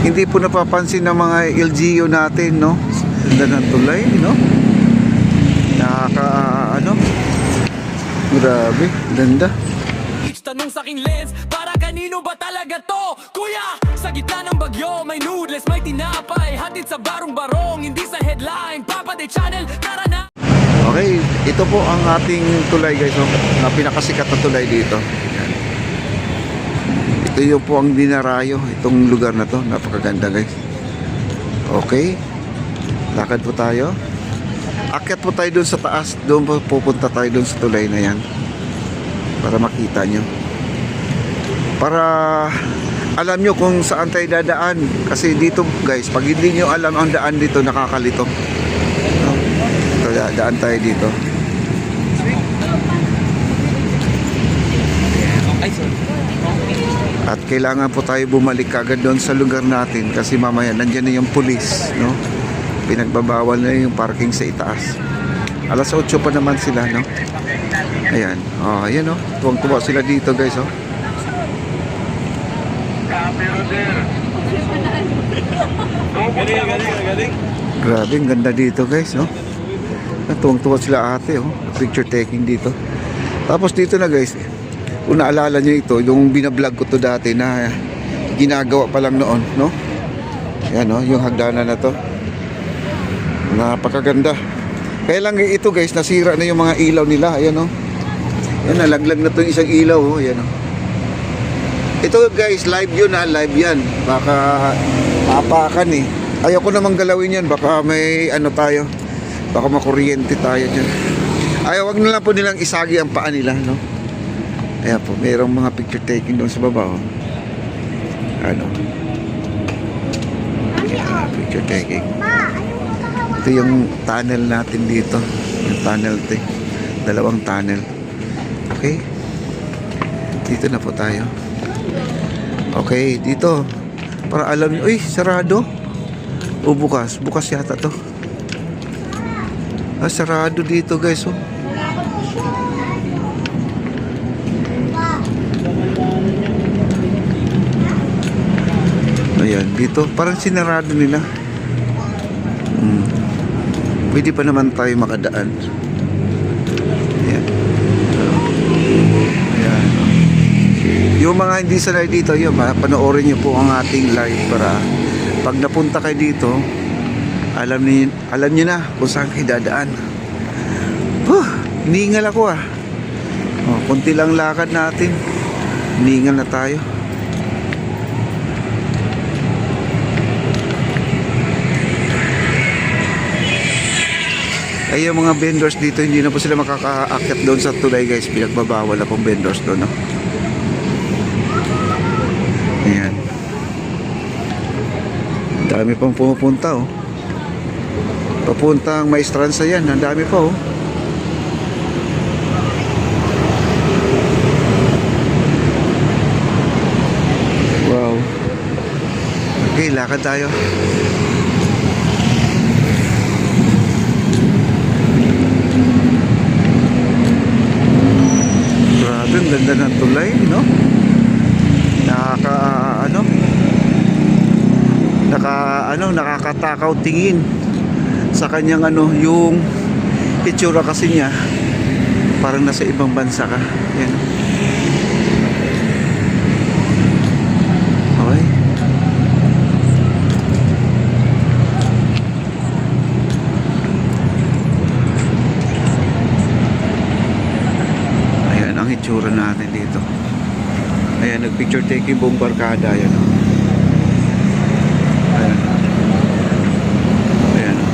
hindi po napapansin ng mga LGU natin, no? Ganda ng tulay, no? Nakaka ano, grabe, ganda. Tanong sa aking lens, para kanino ba talaga to? Kuya, sa gitna ng bagyo, may noodles, may tinapay, hatid sa barong-barong, hindi sa headline, Papa de Channel, tara na! Okay, ito po ang ating tulay guys, no? Na pinakasikat na tulay dito. Yan. Ito yung po ang Dinarayo, itong lugar na to, napakaganda guys. Okay, lakad po tayo. Akyat po tayo doon sa taas, doon po pupunta tayo doon sa tulay na yan. Para makita nyo, para alam nyo kung saan tayo dadaan. Kasi dito guys, pag hindi nyo alam ang daan dito, nakakalito, no? So, daan tayo dito. At kailangan po tayo bumalik kagad doon sa lugar natin, kasi mamaya nandyan na yung pulis, no? Pinagbabawal na yung parking sa itaas. Alas 8 pa naman sila, no? Ayan, oh, ayan, oh. Tuwang-tuwa sila dito guys, oh. Grabe, ang ganda dito guys, oh. Tuwang-tuwa sila ate, oh. Picture taking dito. Tapos dito na guys, kung naalala nyo ito, yung binablog ko to dati na ginagawa pa lang noon, no? Ayan, oh, yung hagdanan na to. Napakaganda. Kaya lang ito guys, nasira na yung mga ilaw nila. Ayan, oh. Yan, nalaglag na to yung isang ilaw, oh. Ayan, oh. Ito guys, live yun, ha. Live yan. Baka mapakan eh. Ayoko namang galawin yan. Baka may ano tayo, baka makuryente tayo dyan. Ay, wag na lang po nilang isagi ang paa nila, no? Ayan po, mayroong mga picture taking doon sa baba, oh. Ano? Ayan, picture taking. Ito yung tunnel natin dito. Yung tunnel ito, dalawang tunnel. Okay, dito na po tayo. Okay, dito, para alam nyo, uy, sarado o bukas, bukas yata to. Ah, sarado dito guys, oh. Ayan, dito, parang sinarado nila. Pwede pa naman tayo makadaan. Ayan. Ayan. Yung mga hindi sanay dito, yun, panoorin nyo po ang ating live para pag napunta kayo dito, alam nyo na kung saan kayo dadaan. Hinihingal ako, ah. Oh, kunti lang lakad natin, hinihingal na tayo. Ay, yung mga vendors dito, hindi na po sila makakaakyat doon sa tulay guys. Pinagbabawal na pong vendors doon, no? Ayan. Dami pang pumupunta, oh. Papuntang Maestranza yan. Ang dami pa, oh. Wow. Okay, lakad tayo. Ang ganda ng tulay, no? Nakakatakaw tingin sa kanyang yung itsura kasi niya, parang nasa ibang bansa ka. Yan. Okay. Itsura natin dito. Ayan, nagpicture taking buong barkada. Ayan, oh. Ayan. Ayan, oh.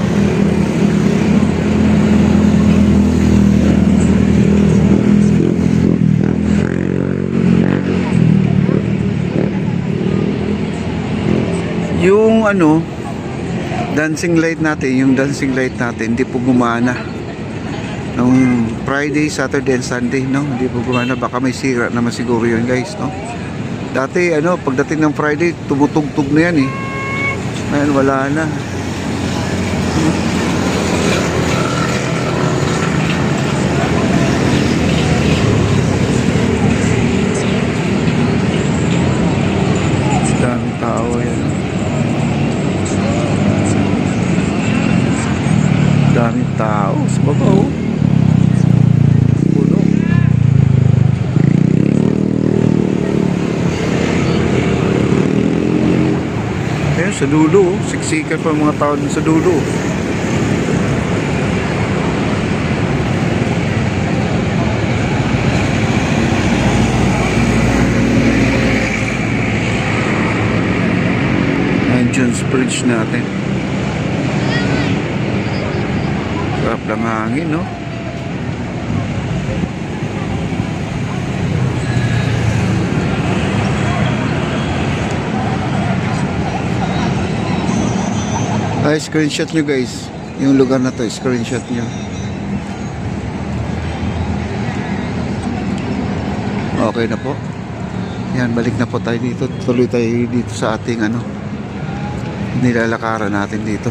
Yung dancing light natin, hindi po gumana nung Friday, Saturday and Sunday, no? Hindi po gumana, baka may sira naman siguro yun guys, no? Dati pagdating ng Friday, tumutugtog na yan, eh. Ngayon wala na. Daming tao yan. Ayun, sa dulo. Siksikan pa ang mga tao dun sa dulo. Jones Bridge natin. Sarap lang hangin, no? Ay, screenshot nyo guys. Yung lugar na to, screenshot nyo. Okay na po. Yan, balik na po tayo dito. Tuloy tayo dito sa ating nilalakaran natin dito.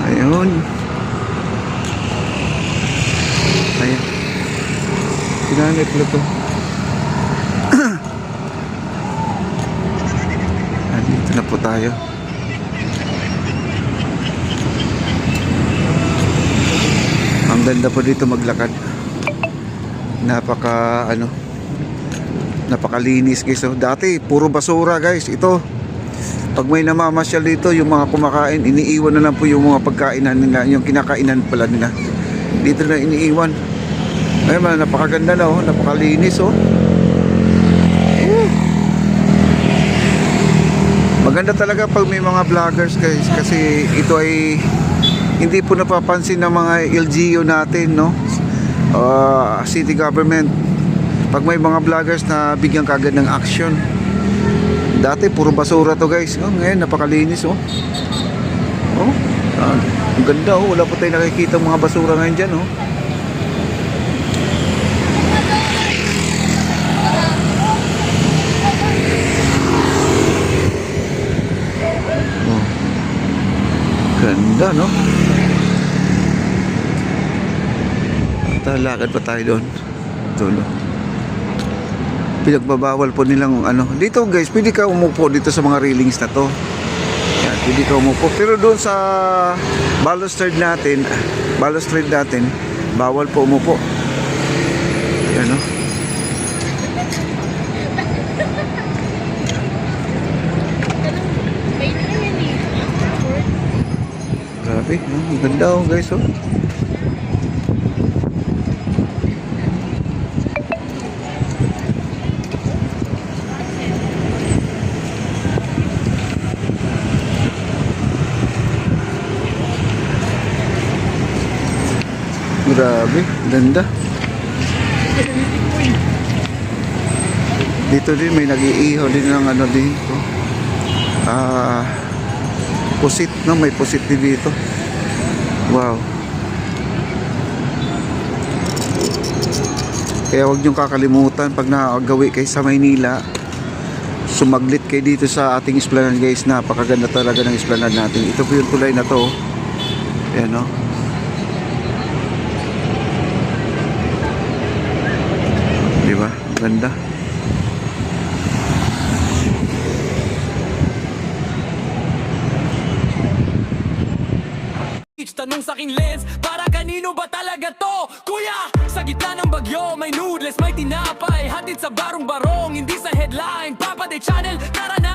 Ayun. Ayan. Sinanip na to. Dito na po tayo. Ang ganda po dito maglakad. Napakalinis guys. Dati puro basura guys. Ito, pag may namamasyal dito, yung mga kumakain, iniiwan na lang po yung mga pagkainan nila, yung kinakainan pala nila. Dito na iniiwan. Ayun, napakaganda na, oh, napakalinis, oh. Maganda talaga pag may mga vloggers guys, kasi ito ay hindi po napapansin ng mga LGU natin, no? City government. Pag may mga vloggers na bigyan kagad ng action. Dati puro basura to guys. Oh, ngayon napakalinis, oh. Oh, ang ganda, oh. Wala pa tayong nakikita mga basura ngayon dyan, oh. Oh. Ganda, no? Lakad pa tayo doon. Tulo. Pinagbabawal po nilang dito guys, pwede ka umupo dito sa mga railings na to. Yan, pwede ka umupo. Pero doon sa balustrade natin, bawal po umupo. Yan, no? Grabe, ang ganda, oh guys, oh. Grabe, ganda. Dito din may nag-iihaw din ng dito. Pusit, no? May pusit din dito. Wow. Kaya huwag niyong kakalimutan pag nakagawi kayo sa Maynila, sumaglit kayo dito sa ating esplanade guys. Napakaganda talaga ng esplanade natin. Ito po yung tulay na to. Ayan, no? Diba? Ganda. Tanong sa aking lens, para kanino ba talaga to? Kuya, sa gitna ng bagyo, may noodles, may tinapay, hatid sa barong-barong, hindi sa headline, Papa de Channel, tara na!